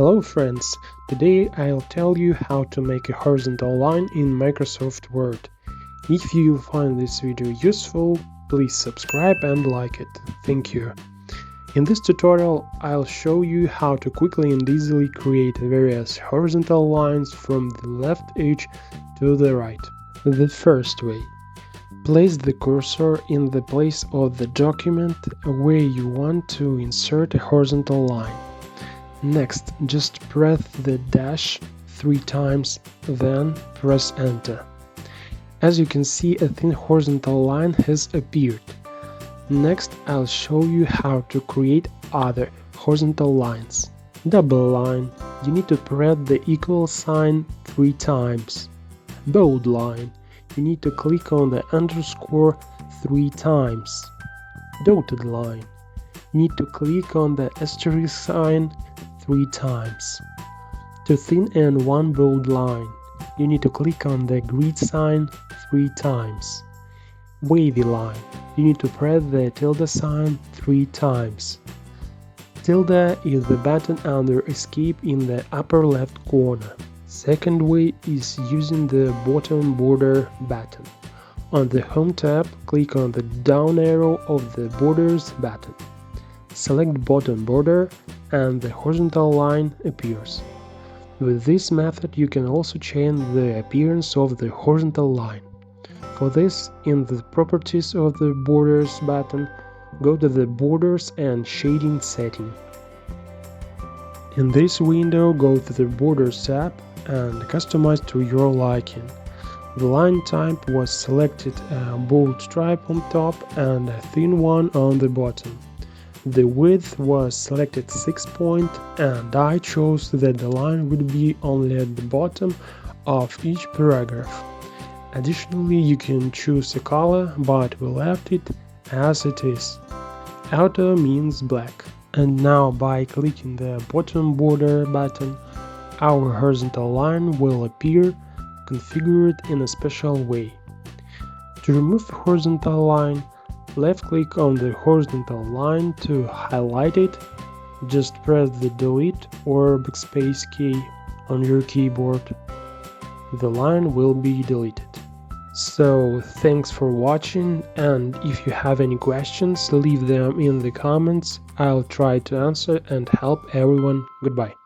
Hello friends, today I'll tell you how to make a horizontal line in Microsoft Word. If you find this video useful, please subscribe and like it. Thank you. In this tutorial, I'll show you how to quickly and easily create various horizontal lines from the left edge to the right. The first way. Place the cursor in the place of the document where you want to insert a horizontal line. Next, just press the dash 3 times, then press enter. As you can see, a thin horizontal line has appeared. Next, I'll show you how to create other horizontal lines. Double line, you need to press the equal sign 3 times. Bold line, you need to click on the underscore 3 times. Dotted line, you need to click on the asterisk sign 3 times. To thin and one bold line, you need to click on the grid sign 3 times. Wavy line, you need to press the tilde sign 3 times. Tilde is the button under Escape in the upper left corner. Second way is using the bottom border button. On the Home tab, click on the down arrow of the Borders button. Select bottom border and the horizontal line appears. With this method you can also change the appearance of the horizontal line. For this, in the Properties of the Borders button, go to the Borders and Shading setting. In this window, go to the Borders tab and customize to your liking. The line type was selected a bold stripe on top and a thin one on the bottom. The width was selected 6 point and I chose that the line would be only at the bottom of each paragraph. Additionally, you can choose a color, but we left it as it is. Outer means black. And now by clicking the bottom border button, our horizontal line will appear configured in a special way. To remove the horizontal line, left-click on the horizontal line to highlight it. Just press the Delete or Backspace key on your keyboard. The line will be deleted. So, thanks for watching, and if you have any questions, leave them in the comments. I'll try to answer and help everyone. Goodbye.